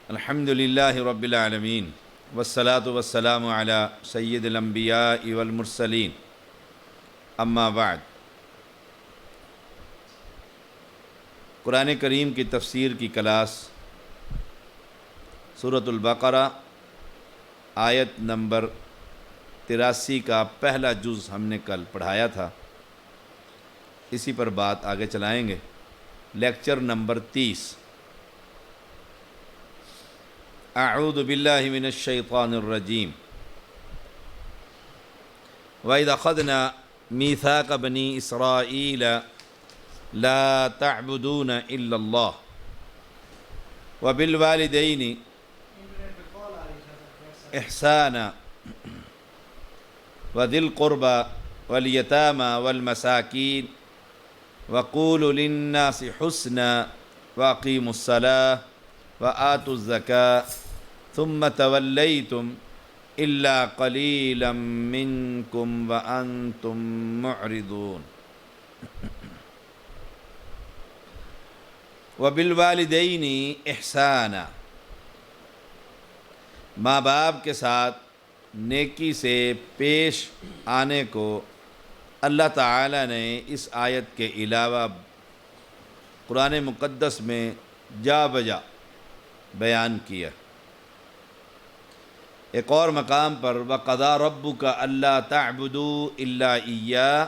الحمد للہ رب العالمین والصلاة والسلام علی سید الانبیاء والمرسلین اما بعد۔ قرآن کریم کی تفسیر کی کلاس سورۃ البقرہ آیت نمبر 83 کا پہلا جز ہم نے کل پڑھایا تھا، اسی پر بات آگے چلائیں گے۔ Lecture number 30۔ اعوذ باللہ من الشیطان الرجیم۔ وَإِذْ أَخَذْنَا مِيثَاقَ بَنِي إِسْرَائِيلَ لَا تَعْبُدُونَ إِلَّا اللَّهَ وَبِالْوَالِدَيْنِ إِحْسَانًا وَذِي الْقُرْبَى وَالْيَتَامَى وَالْمَسَاكِينِ وَقُولُوا لِلنَّاسِ حُسْنًا وَأَقِيمُوا الصَّلَاةَ وَآتُوا الزَّكَاةَ ثُمَّ تَوَلَّيْتُمْ إِلَّا قَلِيلًا مِّنكُمْ وَأَنْتُمْ مُعْرِضُونَ۔ وَبِالْوَالِدَيْنِ إِحْسَانًا، ماں باپ کے ساتھ نیکی سے پیش آنے کو اللہ تعالی نے اس آیت کے علاوہ قرآن مقدس میں جا بجا بیان کیا۔ ایک اور مقام پر وَقَضَىٰ رَبُّكَ أَلَّا تَعْبُدُوا إِلَّا إِيَّاهُ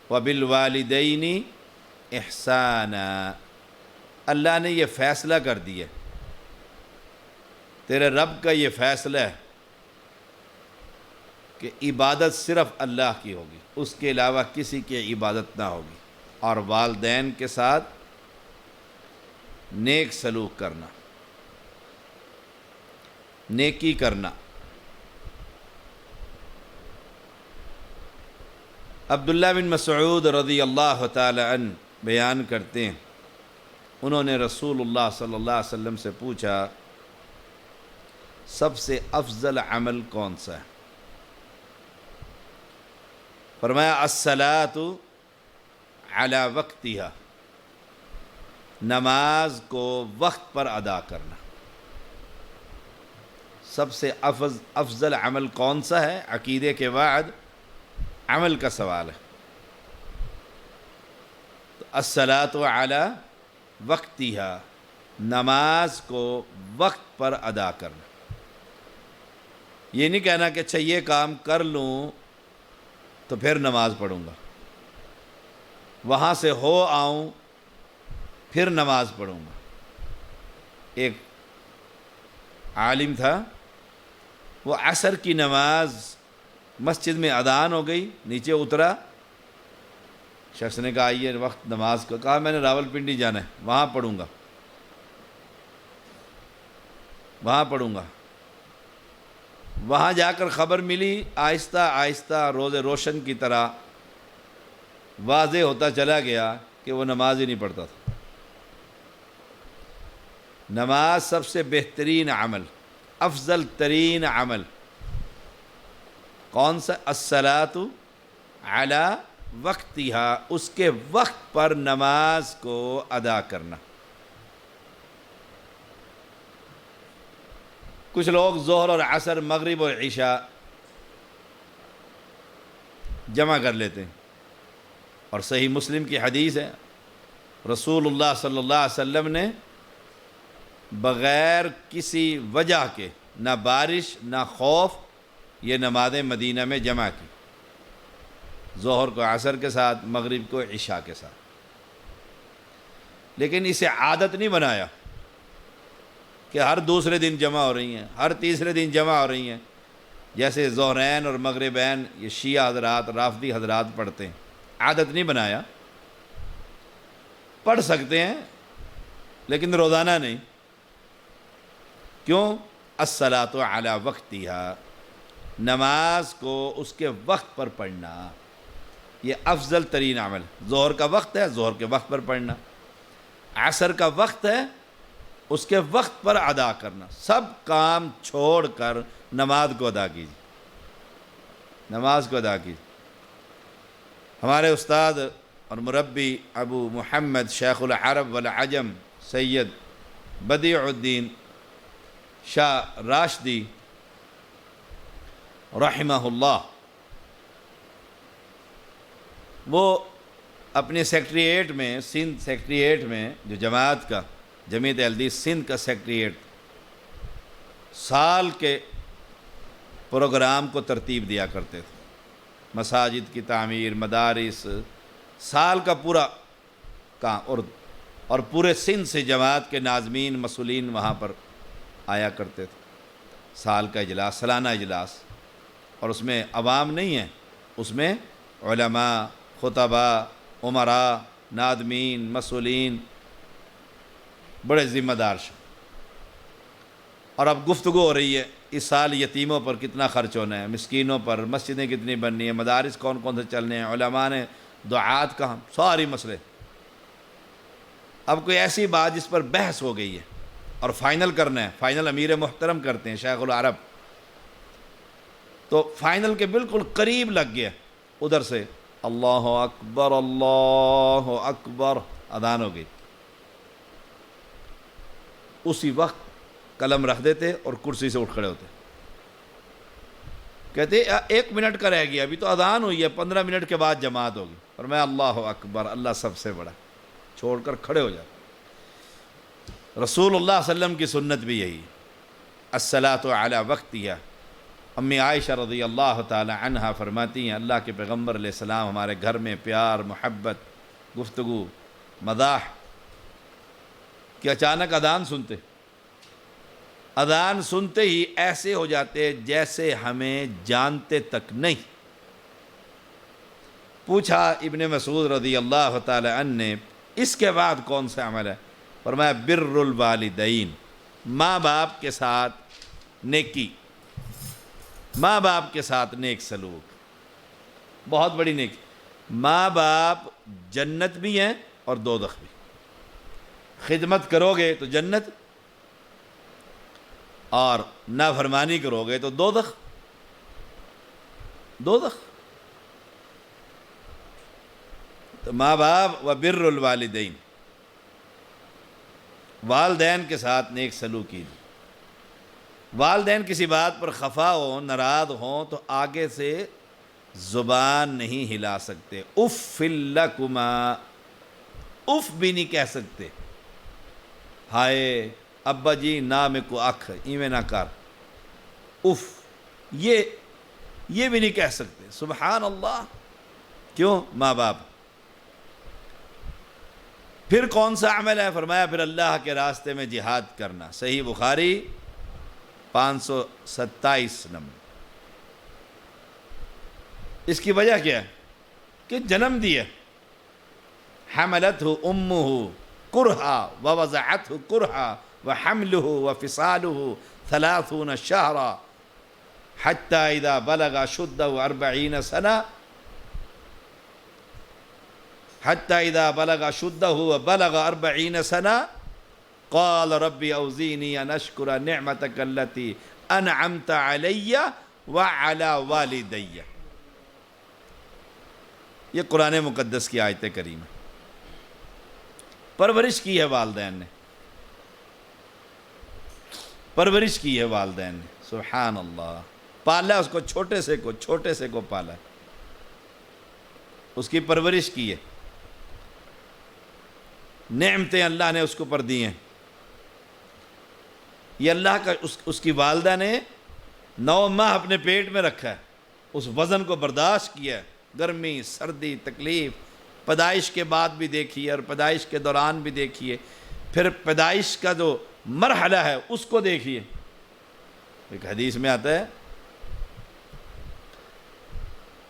وَبِالْوَالِدَيْنِ إِحْسَانًا، اللہ نے یہ فیصلہ کر دیا، تیرے رب کا یہ فیصلہ ہے کہ عبادت صرف اللہ کی ہوگی، اس کے علاوہ کسی کی عبادت نہ ہوگی، اور والدین کے ساتھ نیک سلوک کرنا، نیکی کرنا۔ عبداللہ بن مسعود رضی اللہ تعالی عنہ بیان کرتے ہیں، انہوں نے رسول اللہ صلی اللہ علیہ وسلم سے پوچھا سب سے افضل عمل کون سا ہے؟ فرمایا الصلاۃ علی وقتہا، نماز کو وقت پر ادا کرنا۔ سب سے افضل عمل کون سا ہے؟ عقیدے کے بعد عمل کا سوال ہے، تو الصلاۃ علی وقتہا، نماز کو وقت پر ادا کرنا۔ یہ نہیں کہنا کہ اچھا یہ کام کر لوں تو پھر نماز پڑھوں گا، وہاں سے ہو آؤں پھر نماز پڑھوں گا۔ ایک عالم تھا، وہ عصر کی نماز مسجد میں اذان ہو گئی، نیچے اترا، شخص نے کہا یہ وقت نماز کا، کہا میں نے راولپنڈی جانا ہے، وہاں پڑھوں گا، وہاں پڑھوں گا۔ وہاں جا کر خبر ملی، آہستہ آہستہ روز روشن کی طرح واضح ہوتا چلا گیا کہ وہ نماز ہی نہیں پڑھتا تھا۔ نماز سب سے بہترین عمل، افضل ترین عمل کون سا؟ الصلاۃ علی وقتہا، اس کے وقت پر نماز کو ادا کرنا۔ کچھ لوگ ظہر اور عصر، مغرب اور عشاء جمع کر لیتے ہیں، اور صحیح مسلم کی حدیث ہے، رسول اللہ صلی اللہ علیہ وسلم نے بغیر کسی وجہ کے، نہ بارش نہ خوف، یہ نمازیں مدینہ میں جمع کی، ظہر کو عصر کے ساتھ، مغرب کو عشاء کے ساتھ، لیکن اسے عادت نہیں بنایا کہ ہر دوسرے دن جمع ہو رہی ہیں، ہر تیسرے دن جمع ہو رہی ہیں، جیسے ظہرین اور مغربین یہ شیعہ حضرات، رافضی حضرات پڑھتے ہیں۔ عادت نہیں بنایا، پڑھ سکتے ہیں لیکن روزانہ نہیں۔ کیوں؟ الصلاۃ علی وقتہا، نماز کو اس کے وقت پر پڑھنا، یہ افضل ترین عمل۔ ظہر کا وقت ہے، ظہر کے وقت پر پڑھنا، عصر کا وقت ہے، اس کے وقت پر ادا کرنا۔ سب کام چھوڑ کر نماز کو ادا کیجیے، نماز کو ادا کیجیے۔ ہمارے استاد اور مربی ابو محمد شیخ العرب والعجم سید بدیع الدین شاہ راشدی رحمہ اللہ، وہ اپنے سیکریٹریٹ میں، سندھ سیکریٹریٹ میں، جو جماعت کا، جمعیت اہل حدیث سندھ کا سیکریٹریٹ، سال کے پروگرام کو ترتیب دیا کرتے تھے، مساجد کی تعمیر، مدارس، سال کا پورا کام، اور پورے سندھ سے جماعت کے ناظمین، مسئولین وہاں پر آیا کرتے تھے، سال کا اجلاس، سالانہ اجلاس، اور اس میں عوام نہیں ہے، اس میں علماء، خطباء، امراء، نادمین، مسئولین، بڑے ذمہ دار شاہ۔ اور اب گفتگو ہو رہی ہے اس سال یتیموں پر کتنا خرچ ہونا ہے، مسکینوں پر، مسجدیں کتنی بننی ہیں، مدارس کون کون سے چلنے ہیں، علماء نے دعات کہاں، ساری مسئلے۔ اب کوئی ایسی بات جس پر بحث ہو گئی ہے اور فائنل کرنا ہے، فائنل امیر محترم کرتے ہیں شیخ العرب، تو فائنل کے بالکل قریب لگ گیا، ادھر سے اللہ اکبر اللہ اکبر، اذان ہو گئی، اسی وقت قلم رکھ دیتے اور کرسی سے اٹھ کھڑے ہوتے، کہتے 1 منٹ کا رہ گیا، ابھی تو اذان ہوئی ہے، 15 منٹ کے بعد جماعت ہوگی، اور میں اللہ اکبر، اللہ سب سے بڑا، چھوڑ کر کھڑے ہو جاتے۔ رسول اللہ صلی اللہ علیہ وسلم کی سنت بھی یہی، الصلاۃ علی وقتہا۔ امی عائشہ رضی اللہ تعالی عنہا فرماتی ہیں اللہ کے پیغمبر علیہ السلام ہمارے گھر میں پیار، محبت، گفتگو، مداح، کہ اچانک اذان سنتے، اذان سنتے ہی ایسے ہو جاتے جیسے ہمیں جانتے تک نہیں۔ پوچھا ابن مسعود رضی اللہ تعالی عنہ نے اس کے بعد کون سا عمل ہے؟ فرمایا بر الوالدین، ماں باپ کے ساتھ نیکی، ماں باپ کے ساتھ نیک سلوک، بہت بڑی نیکی۔ ماں باپ جنت بھی ہیں اور دوزخ بھی، خدمت کرو گے تو جنت، اور نافرمانی کرو گے تو دوزخ، دوزخ۔ تو ماں باپ و بر الوالدین، والدین کے ساتھ نیک سلوک کیجیے۔ والدین کسی بات پر خفا ہوں، ناراض ہوں تو آگے سے زبان نہیں ہلا سکتے، اف لکما، اف بھی نہیں کہہ سکتے، ہائے ابا جی نام کو اکھ ایویں نہ کر، اف، یہ بھی نہیں کہہ سکتے، سبحان اللہ۔ کیوں؟ ماں باپ۔ پھر کون سا عمل ہے؟ فرمایا پھر اللہ کے راستے میں جہاد کرنا، صحیح بخاری 527 نمبر۔ اس کی وجہ کیا ہے؟ کہ جنم دیا، حملتہ امہ کرہا ووضعتہ کرہا وحملہ وفصالہ 30 شہرا حتی اذا بلغ اشدہ 40 سنہ، حتی اذا بلغ اشدہ وبلغ 40 سنہ قال رب اوزینی ان اشکر نعمتک التی انعمت علی وعلی والدی۔ یہ قرآن مقدس کی آیت کریمہ۔ پرورش کی ہے والدین نے، پرورش کی ہے والدین نے، سبحان اللہ، پالا اس کو، چھوٹے سے کو پالا، اس کی پرورش کی ہے، نعمتیں اللہ نے اس کو پر دی ہیں۔ یہ اللہ کا، اس کی والدہ نے 9 ماہ اپنے پیٹ میں رکھا ہے، اس وزن کو برداشت کیا ہے، گرمی، سردی، تکلیف، پیدائش کے بعد بھی دیکھیے اور پیدائش کے دوران بھی دیکھیے، پھر پیدائش کا جو مرحلہ ہے اس کو دیکھیے۔ ایک حدیث میں آتا ہے،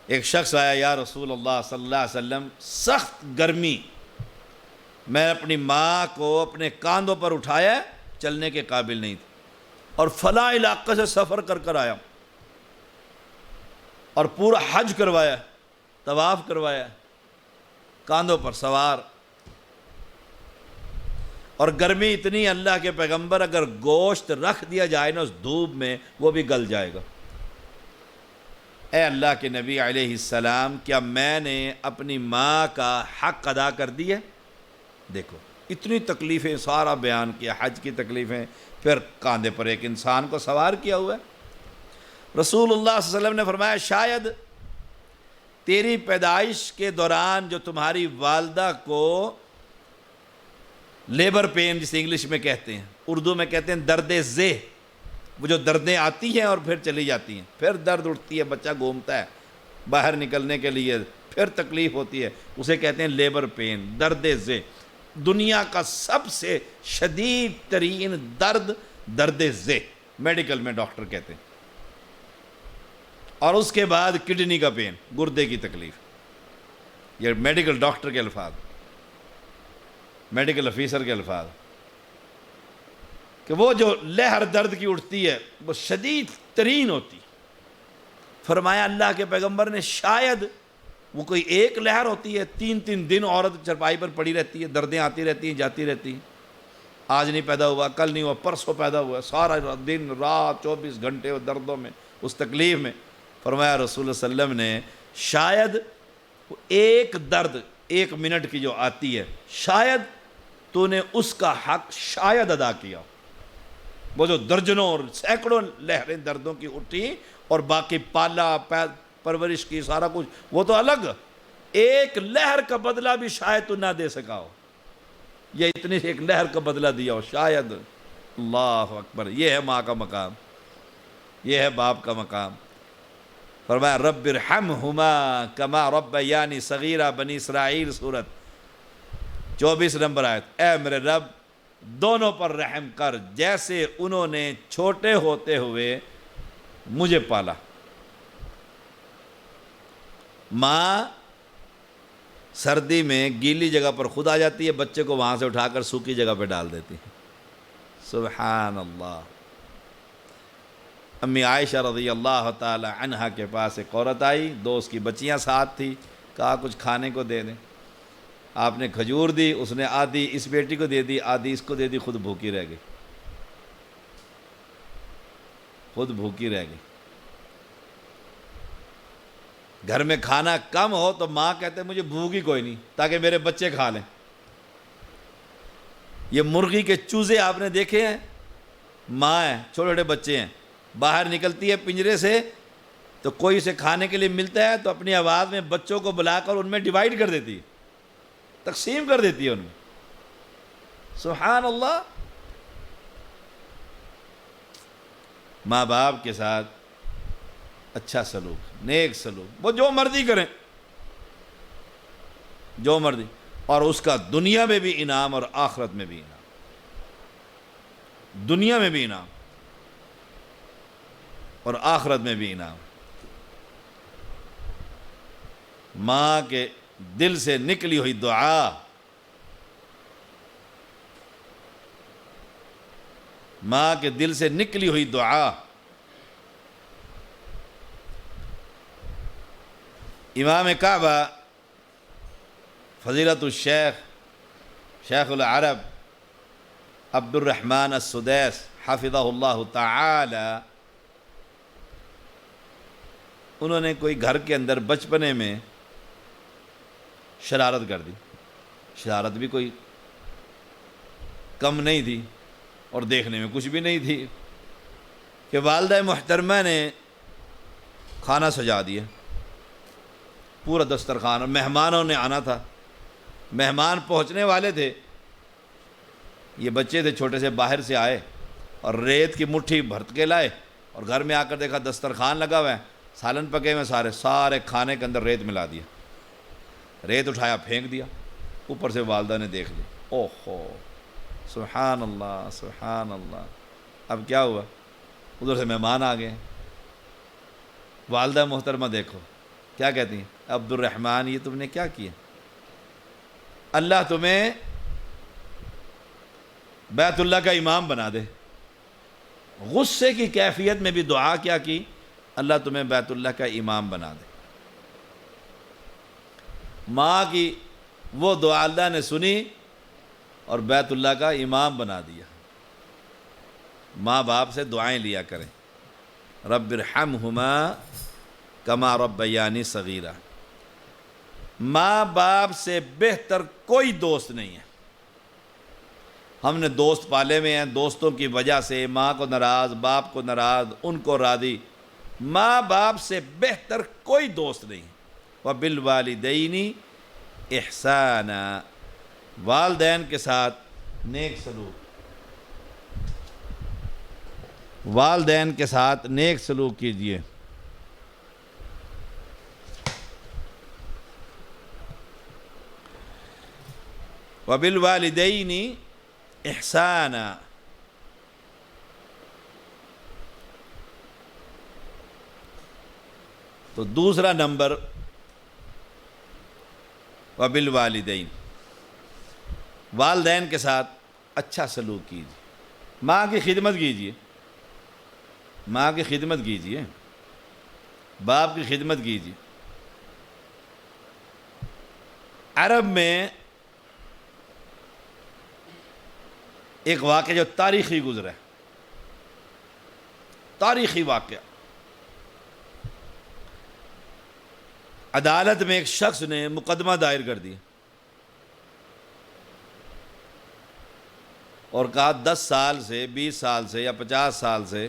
ایک شخص آیا، یا رسول اللہ صلی اللہ علیہ وسلم، سخت گرمی، میں اپنی ماں کو اپنے کاندھوں پر اٹھایا، چلنے کے قابل نہیں تھی، اور فلاں علاقے سے سفر کر کر آیا اور پورا حج کروایا، طواف کروایا، کاندھوں پر سوار، اور گرمی اتنی، اللہ کے پیغمبر اگر گوشت رکھ دیا جائے نا اس دھوپ میں وہ بھی گل جائے گا۔ اے اللہ کے نبی علیہ السلام، کیا میں نے اپنی ماں کا حق ادا کر دیا؟ دیکھو اتنی تکلیفیں، سارا بیان کیا، حج کی تکلیفیں، پھر کاندھے پر ایک انسان کو سوار کیا ہوا ہے۔ رسول اللہ صلی اللہ علیہ وسلم نے فرمایا شاید تیری پیدائش کے دوران جو تمہاری والدہ کو لیبر پین جسے انگلش میں کہتے ہیں، اردو میں کہتے ہیں درد ذہ، وہ جو دردیں آتی ہیں اور پھر چلی جاتی ہیں، پھر درد اٹھتی ہے، بچہ گھومتا ہے باہر نکلنے کے لیے، پھر تکلیف ہوتی ہے، اسے کہتے ہیں لیبر پین، درد ذہ۔ دنیا کا سب سے شدید ترین درد درد ذہ میڈیکل میں ڈاکٹر کہتے ہیں، اور اس کے بعد کڈنی کا پین، گردے کی تکلیف۔ یہ میڈیکل ڈاکٹر کے الفاظ، میڈیکل افیسر کے الفاظ، کہ وہ جو لہر درد کی اٹھتی ہے وہ شدید ترین ہوتی۔ فرمایا اللہ کے پیغمبر نے شاید وہ کوئی ایک لہر ہوتی ہے، 3 دن عورت چرپائی پر پڑی رہتی ہے، دردیں آتی رہتی ہیں جاتی رہتی ہیں، آج نہیں پیدا ہوا، کل نہیں ہوا، پرسوں پیدا ہوا، سارا دن رات 24 گھنٹے وہ دردوں میں، اس تکلیف میں۔ فرمایا رسول اللہ صلی اللہ علیہ وسلم نے شاید ایک درد 1 منٹ کی جو آتی ہے، شاید تو نے اس کا حق شاید ادا کیا۔ وہ جو درجنوں اور سینکڑوں لہریں دردوں کی اٹھی اور باقی پالا پرورش کی سارا کچھ وہ تو الگ، ایک لہر کا بدلہ بھی شاید تو نہ دے سکا ہو، یہ اتنی ایک لہر کا بدلہ دیا ہو شاید۔ اللہ اکبر، یہ ہے ماں کا مقام، یہ ہے باپ کا مقام۔ فرمایا رب ارحمہما کما ربیانی صغیرہ، بنی اسرائیل سورت 24 نمبر آیت، اے میرے رب دونوں پر رحم کر جیسے انہوں نے چھوٹے ہوتے ہوئے مجھے پالا۔ ماں سردی میں گیلی جگہ پر خود آ جاتی ہے، بچے کو وہاں سے اٹھا کر سوکھی جگہ پہ ڈال دیتی ہے۔ سبحان اللہ۔ امی عائشہ رضی اللہ تعالی عنہا کے پاس ایک عورت آئی، 2 اس کی بچیاں ساتھ تھی، کہا کچھ کھانے کو دے دیں۔ آپ نے کھجور دی، اس نے آدھی اس بیٹی کو دے دی، آدھی اس کو دے دی، خود بھوکی رہ گئی، خود بھوکی رہ گئی۔ گھر میں کھانا کم ہو تو ماں کہتے مجھے بھوک ہی کوئی نہیں تاکہ میرے بچے کھا لیں۔ یہ مرغی کے چوزے آپ نے دیکھے ہیں، ماں ہے، چھوٹے چھوٹے بچے ہیں، باہر نکلتی ہے پنجرے سے تو کوئی اسے کھانے کے لیے ملتا ہے تو اپنی آواز میں بچوں کو بلا کر ان میں ڈیوائیڈ کر دیتی ہے، تقسیم کر دیتی ہے ان میں۔ سبحان اللہ۔ ماں باپ کے ساتھ اچھا سلوک، نیک سلوک، وہ جو مرضی کریں، جو مرضی، اور اس کا دنیا میں بھی انعام اور آخرت میں بھی انعام، دنیا میں بھی انعام اور آخرت میں بھی انعام۔ ماں کے دل سے نکلی ہوئی دعا، ماں کے دل سے نکلی ہوئی دعا۔ امام کعبہ فضیلت الشیخ شیخ العرب عبد الرحمن السدیس حفظہ اللہ تعالی، انہوں نے کوئی گھر کے اندر بچپنے میں شرارت کر دی، شرارت بھی کوئی کم نہیں تھی اور دیکھنے میں کچھ بھی نہیں تھی، کہ والدہ محترمہ نے کھانا سجا دیا، پورا دسترخوان، اور مہمانوں نے آنا تھا، مہمان پہنچنے والے تھے، یہ بچے تھے چھوٹے سے، باہر سے آئے اور ریت کی مٹھی بھرت کے لائے، اور گھر میں آ کر دیکھا دسترخوان لگا ہوا ہے، سالن پکے ہوئے، سارے کھانے کے اندر ریت ملا دیا، ریت اٹھایا پھینک دیا، اوپر سے والدہ نے دیکھ لی، اوہو سبحان اللہ سبحان اللہ۔ اب کیا ہوا، ادھر سے مہمان آ گئے، والدہ محترمہ دیکھو کیا کہتی ہیں، عبد الرحمن یہ تم نے کیا کیا، اللہ تمہیں بیت اللہ کا امام بنا دے۔ غصے کی کیفیت میں بھی دعا کیا کی، اللہ تمہیں بیت اللہ کا امام بنا دے۔ ماں کی وہ دعا اللہ نے سنی اور بیت اللہ کا امام بنا دیا۔ ماں باپ سے دعائیں لیا کریں، رب ارحمہما کما ربیانی صغیرہ۔ ماں باپ سے بہتر کوئی دوست نہیں ہے، ہم نے دوست پالے ہوئے ہیں، دوستوں کی وجہ سے ماں کو ناراض، باپ کو ناراض، ان کو راضی۔ ماں باپ سے بہتر کوئی دوست نہیں۔ وَبِالْوَالِدَيْنِ احسانا، والدین کے ساتھ نیک سلوک، والدین کے ساتھ نیک سلوک کیجیے۔ وَبِالْوَالِدَيْنِ احسانا، تو دوسرا نمبر وَبِالْوَالِدَيْنِ، والدین کے ساتھ اچھا سلوک کیجیے، ماں کی خدمت کیجیے، ماں کی خدمت کیجیے، باپ کی خدمت کیجیے۔ عرب میں ایک واقعہ جو تاریخی گزرا ہے، تاریخی واقعہ، عدالت میں ایک شخص نے مقدمہ دائر کر دیا اور کہا 10 سال سے، 20 سال سے یا 50 سال سے،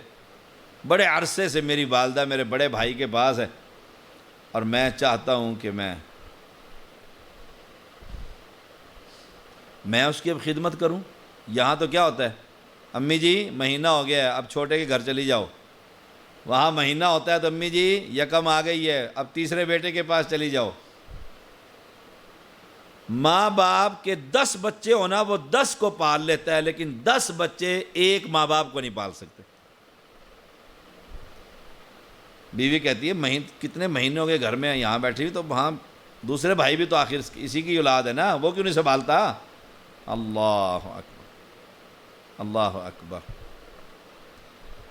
بڑے عرصے سے میری والدہ میرے بڑے بھائی کے پاس ہے اور میں چاہتا ہوں کہ میں اس کی اب خدمت کروں۔ یہاں تو کیا ہوتا ہے، امی جی مہینہ ہو گیا ہے، اب چھوٹے کے گھر چلی جاؤ۔ وہاں مہینہ ہوتا ہے تو امی جی یکم آ گئی ہے، اب تیسرے بیٹے کے پاس چلی جاؤ۔ ماں باپ کے 10 بچے ہونا، وہ 10 کو پال لیتا ہے، لیکن 10 بچے ایک ماں باپ کو نہیں پال سکتے۔ بیوی کہتی ہے کتنے مہینے ہو گئے گھر میں یہاں بیٹھی ہوئی، تو وہاں دوسرے بھائی بھی تو آخر اسی کی اولاد ہے نا، وہ کیوں نہیں سنبھالتا؟ اللہ اکبر، اللہ اکبر۔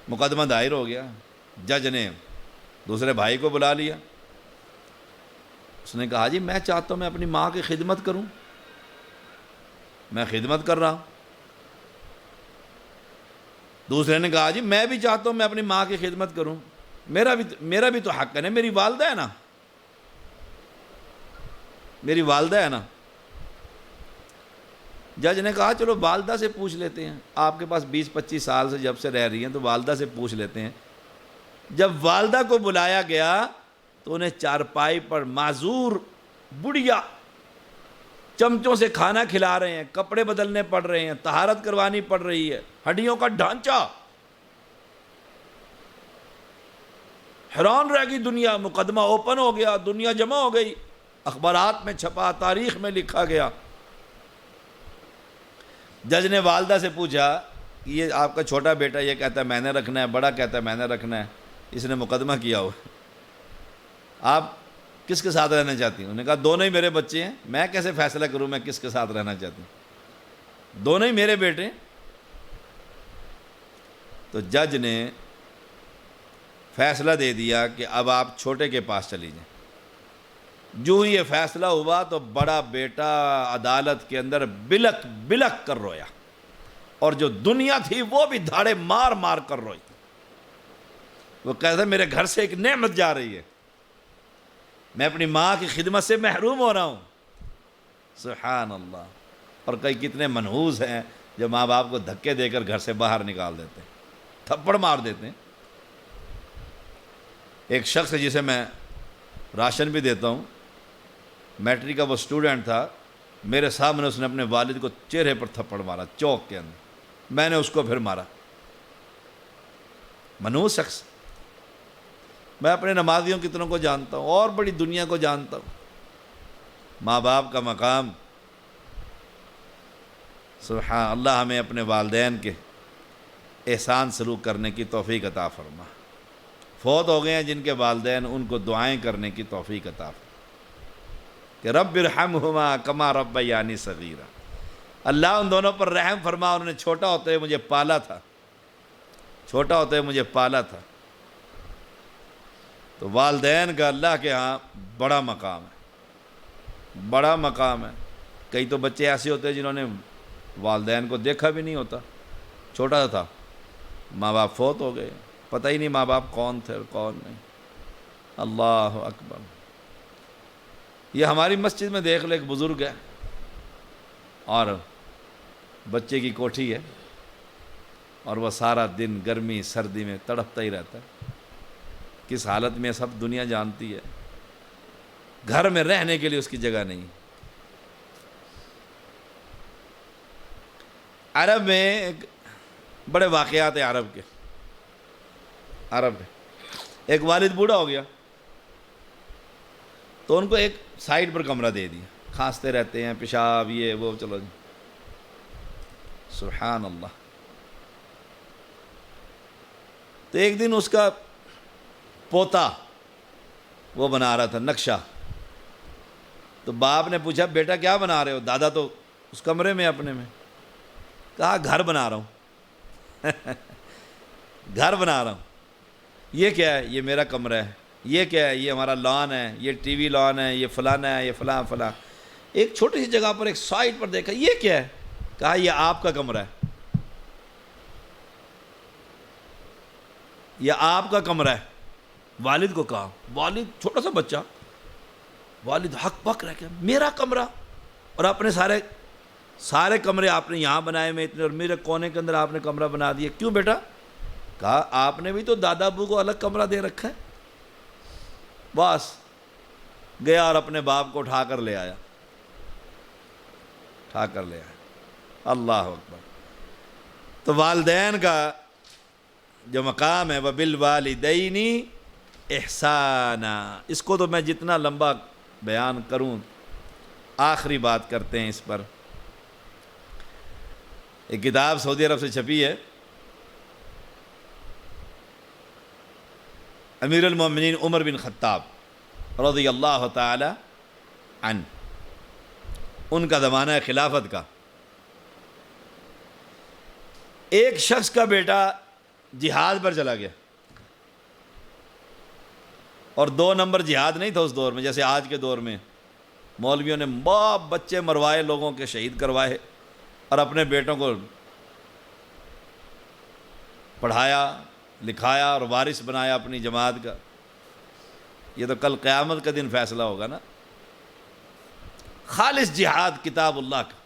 مقدمہ دائر ہو گیا، جج نے دوسرے بھائی کو بلا لیا، اس نے کہا جی میں چاہتا ہوں میں اپنی ماں کی خدمت کروں، میں خدمت کر رہا ہوں۔ دوسرے نے کہا جی میں بھی چاہتا ہوں میں اپنی ماں کی خدمت کروں، میرا بھی تو حق ہے، میری والدہ ہے نا، میری والدہ ہے نا۔ جج نے کہا چلو والدہ سے پوچھ لیتے ہیں، آپ کے پاس 20-25 سال سے جب سے رہ رہی ہیں تو والدہ سے پوچھ لیتے ہیں۔ جب والدہ کو بلایا گیا تو انہیں چارپائی پر معذور بڑھیا چمچوں سے کھانا کھلا رہے ہیں، کپڑے بدلنے پڑ رہے ہیں، طہارت کروانی پڑ رہی ہے، ہڈیوں کا ڈھانچہ۔ حیران رہ گئی دنیا، مقدمہ اوپن ہو گیا، دنیا جمع ہو گئی، اخبارات میں چھپا، تاریخ میں لکھا گیا۔ جج نے والدہ سے پوچھا یہ آپ کا چھوٹا بیٹا یہ کہتا ہے میں نے رکھنا ہے، بڑا کہتا ہے میں نے رکھنا ہے، اس نے مقدمہ کیا ہوا، آپ کس کے ساتھ رہنا چاہتی ہیں؟ انہوں نے کہا دونوں ہی میرے بچے ہیں، میں کیسے فیصلہ کروں میں کس کے ساتھ رہنا چاہتی ہوں، دونوں ہی میرے بیٹے۔ تو جج نے فیصلہ دے دیا کہ اب آپ چھوٹے کے پاس چلی جائیں۔ جو یہ فیصلہ ہوا تو بڑا بیٹا عدالت کے اندر بلک بلک کر رویا، اور جو دنیا تھی وہ بھی دھاڑے مار مار کر روئی۔ وہ کہتا میرے گھر سے ایک نعمت جا رہی ہے، میں اپنی ماں کی خدمت سے محروم ہو رہا ہوں۔ سبحان اللہ۔ اور کئی کتنے منحوس ہیں جو ماں باپ کو دھکے دے کر گھر سے باہر نکال دیتے ہیں، تھپڑ مار دیتے ہیں۔ ایک شخص ہے جسے میں راشن بھی دیتا ہوں، میٹرک کا وہ اسٹوڈنٹ تھا، میرے سامنے اس نے اپنے والد کو چہرے پر تھپڑ مارا چوک کے اندر، میں نے اس کو پھر مارا۔ منحوس شخص۔ میں اپنے نمازیوں کتنوں کو جانتا ہوں اور بڑی دنیا کو جانتا ہوں۔ ماں باپ کا مقام، سبحان اللہ، ہمیں اپنے والدین کے احسان سلوک کرنے کی توفیق عطا فرما۔ فوت ہو گئے ہیں جن کے والدین، ان کو دعائیں کرنے کی توفیق عطا فرما کہ رب ارحمہما کما ربیانی صغیرا۔ اللہ ان دونوں پر رحم فرما، انہوں نے چھوٹا ہوتے ہوئے مجھے پالا تھا، چھوٹا ہوتے ہوئے مجھے پالا تھا۔ تو والدین کا اللہ کے ہاں بڑا مقام ہے، بڑا مقام ہے۔ کئی تو بچے ایسے ہوتے ہیں جنہوں نے والدین کو دیکھا بھی نہیں ہوتا، چھوٹا تھا ماں باپ فوت ہو گئے، پتہ ہی نہیں ماں باپ کون تھے اور کون نہیں۔ اللہ اکبر۔ یہ ہماری مسجد میں دیکھ لو، ایک بزرگ ہے اور بچے کی کوٹھی ہے اور وہ سارا دن گرمی سردی میں تڑپتا ہی رہتا ہے، کس حالت میں سب دنیا جانتی ہے، گھر میں رہنے کے لیے اس کی جگہ نہیں۔ عرب میں ایک بڑے واقعات ہیں عرب کے، عرب میں ایک والد بوڑھا ہو گیا تو ان کو ایک سائڈ پر کمرہ دے دیا، کھانستے رہتے ہیں، پیشاب یہ وہ، چلو جی سبحان اللہ۔ تو ایک دن اس کا پوتا وہ بنا رہا تھا نقشہ، تو باپ نے پوچھا بیٹا کیا بنا رہے ہو؟ دادا تو اس کمرے میں اپنے میں، کہا گھر بنا رہا ہوں گھر بنا رہا ہوں۔ یہ کیا ہے؟ یہ میرا کمرہ ہے۔ یہ کیا ہے؟ یہ ہمارا لان ہے، یہ ٹی وی لان ہے، یہ فلانا ہے، یہ فلاں فلاں۔ ایک چھوٹی سی جگہ پر ایک سائٹ پر دیکھا، یہ کیا ہے؟ کہا یہ آپ کا کمرہ ہے، یہ آپ کا کمرہ ہے۔ والد کو کہا، والد چھوٹا سا بچہ، والد حق بک رہ گیا، میرا کمرہ اور اپنے سارے کمرے آپ نے یہاں بنائے میں اتنے، اور میرے کونے کے اندر آپ نے کمرہ بنا دیا، کیوں بیٹا؟ کہا آپ نے بھی تو دادا ابو کو الگ کمرہ دے رکھا ہے۔ بس گیا اور اپنے باپ کو اٹھا کر لے آیا، اٹھا کر لے آیا۔ اللہ اکبر۔ تو والدین کا جو مقام ہے وَبِالْوَالِدَيْنِ احسانا، اس کو تو میں جتنا لمبا بیان کروں، آخری بات کرتے ہیں اس پر۔ ایک کتاب سعودی عرب سے چھپی ہے، امیر المومنین عمر بن خطاب رضی اللہ تعالی عنہ، ان کا زمانہ خلافت کا۔ ایک شخص کا بیٹا جہاد پر چلا گیا، اور 2 نمبر جہاد نہیں تھا اس دور میں جیسے آج کے دور میں، مولویوں نے باپ بچے مروائے، لوگوں کے شہید کروائے، اور اپنے بیٹوں کو پڑھایا لکھایا اور وارث بنایا اپنی جماعت کا۔ یہ تو کل قیامت کا دن فیصلہ ہوگا نا۔ خالص جہاد کتاب اللہ کا،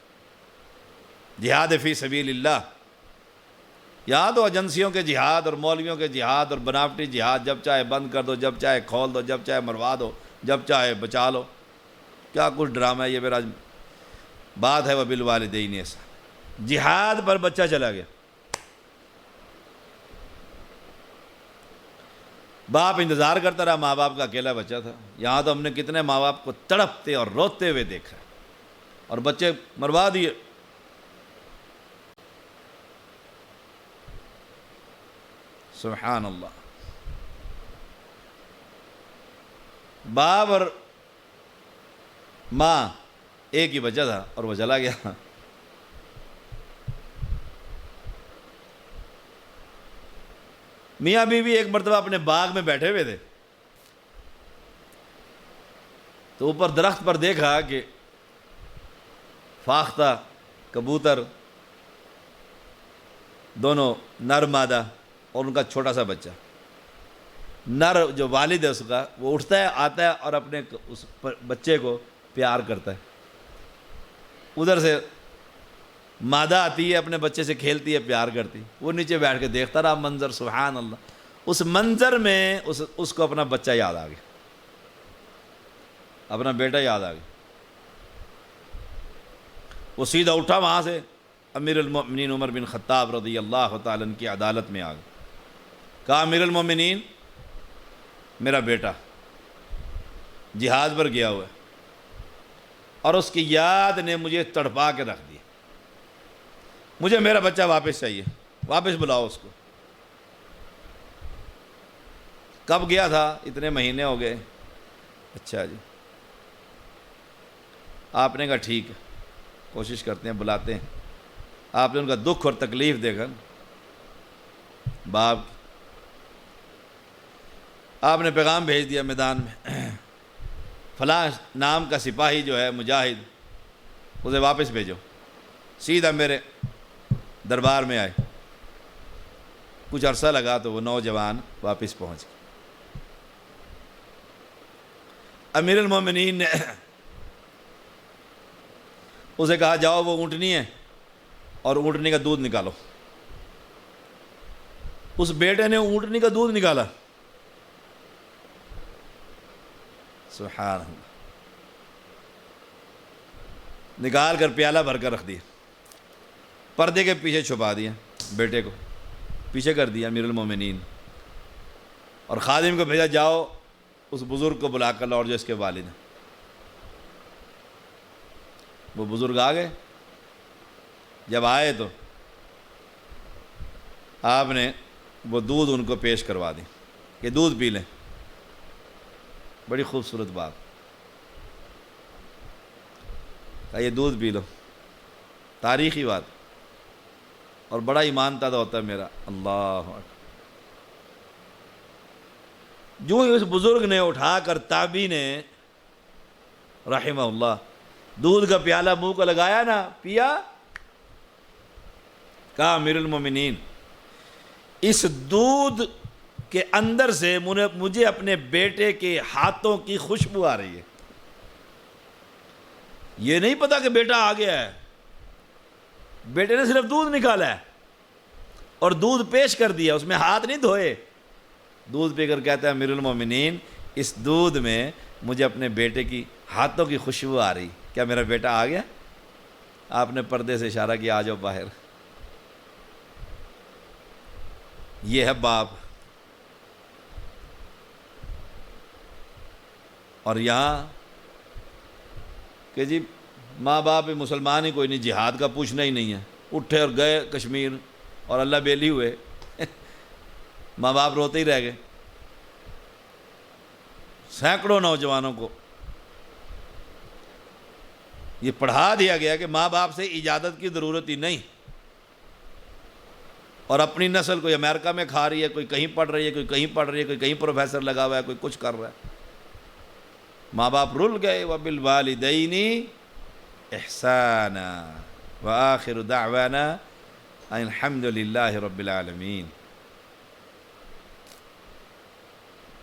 جہاد فی سبیل اللہ۔ یہاں تو ایجنسیوں کے جہاد اور مولویوں کے جہاد اور بناوٹی جہاد، جب چاہے بند کر دو، جب چاہے کھول دو، جب چاہے مروا دو، جب چاہے بچا لو، کیا کچھ ڈرامہ ہے یہ۔ میرا بات ہے وبالوالدین احسانا، جہاد پر بچہ چلا گیا، باپ انتظار کرتا رہا، ماں باپ کا اکیلا بچہ تھا۔ یہاں تو ہم نے کتنے ماں باپ کو تڑپتے اور روتے ہوئے دیکھا اور بچے مروا دیے۔ سبحان اللہ۔ باپ اور ماں ایک ہی بچہ تھا اور وہ چلا گیا۔ میاں بیوی ایک مرتبہ اپنے باغ میں بیٹھے ہوئے تھے، تو اوپر درخت پر دیکھا کہ فاختہ کبوتر دونوں نر مادہ اور ان کا چھوٹا سا بچہ۔ نر جو والد ہے اس کا، وہ اٹھتا ہے آتا ہے اور اپنے اس بچے کو پیار کرتا ہے، ادھر سے مادہ آتی ہے اپنے بچے سے کھیلتی ہے، پیار کرتی، وہ نیچے بیٹھ کے دیکھتا رہا منظر۔ سبحان اللہ، اس منظر میں اس کو اپنا بچہ یاد آ گیا، اپنا بیٹا یاد آ گیا۔ وہ سیدھا اٹھا وہاں سے، امیر المومنین عمر بن خطاب رضی اللہ تعالیٰ عنہ کی عدالت میں آ گیا، کہا امیر المومنین میرا بیٹا جہاد پر گیا ہوا ہے اور اس کی یاد نے مجھے تڑپا کے رکھ دیا، مجھے میرا بچہ واپس چاہیے، واپس بلاؤ اس کو۔ کب گیا تھا؟ اتنے مہینے ہو گئے۔ اچھا جی، آپ نے کہا ٹھیک ہے، کوشش کرتے ہیں، بلاتے ہیں۔ آپ نے ان کا دکھ اور تکلیف دیکھا باپ، آپ نے پیغام بھیج دیا میدان میں، فلاں نام کا سپاہی جو ہے مجاہد، اسے واپس بھیجو۔ سیدھا میرے دربار میں آئے، کچھ عرصہ لگا تو وہ نوجوان واپس پہنچ گئے۔ امیر المومنین نے اسے کہا جاؤ وہ اونٹنی ہے اور اونٹنی کا دودھ نکالو۔ اس بیٹے نے اونٹنی کا دودھ نکالا، سبحان اللہ، نکال کر پیالہ بھر کر رکھ دیا، پردے کے پیچھے چھپا دیا، بیٹے کو پیچھے کر دیا امیر المومنین، اور خادم کو بھیجا جاؤ اس بزرگ کو بلا کر لاؤ جو اس کے والد ہیں۔ وہ بزرگ آ گئے، جب آئے تو آپ نے وہ دودھ ان کو پیش کروا دی کہ دودھ پی لیں۔ بڑی خوبصورت بات، کہ یہ دودھ پی لو، تاریخی بات، اور بڑا ایمان تازہ ہوتا ہے میرا، اللہ اکبر۔ جو ہی اس بزرگ نے اٹھا کر تابعی نے رحمہ اللہ دودھ کا پیالہ منہ کو لگایا نا، پیا، کہا امیر المومنین اس دودھ کے اندر سے مجھے اپنے بیٹے کے ہاتھوں کی خوشبو آ رہی ہے۔ یہ نہیں پتا کہ بیٹا آ گیا ہے، بیٹے نے صرف دودھ نکالا ہے اور دودھ پیش کر دیا، اس میں ہاتھ نہیں دھوئے۔ دودھ پی کر کہتا ہے امیر المومنین اس دودھ میں مجھے اپنے بیٹے کی ہاتھوں کی خوشبو آ رہی، کیا میرا بیٹا آ گیا؟ آپ نے پردے سے اشارہ کیا آ جاؤ باہر۔ یہ ہے باپ۔ اور یہاں کہ جی ماں باپ مسلمان ہی کوئی نہیں، جہاد کا پوچھنا ہی نہیں ہے، اٹھے اور گئے کشمیر اور اللہ بیلی ہوئے، ماں باپ روتے ہی رہ گئے۔ سینکڑوں نوجوانوں کو یہ پڑھا دیا گیا کہ ماں باپ سے اجازت کی ضرورت ہی نہیں، اور اپنی نسل کوئی امریکہ میں کھا رہی ہے، کوئی کہیں پڑھ رہی ہے، کوئی کہیں پڑھ رہی ہے، کوئی کہیں پروفیسر لگا ہوا ہے، کوئی کچھ کر رہا ہے۔ ماں باپ رل گئے۔ وَبِالْوَالِدَيْنِ إِحْسَانًا وَآخِرُ دَعْوَانَا أَنِ الْحَمْدُ لِلَّهِ رَبِّ الْعَالَمِينَ۔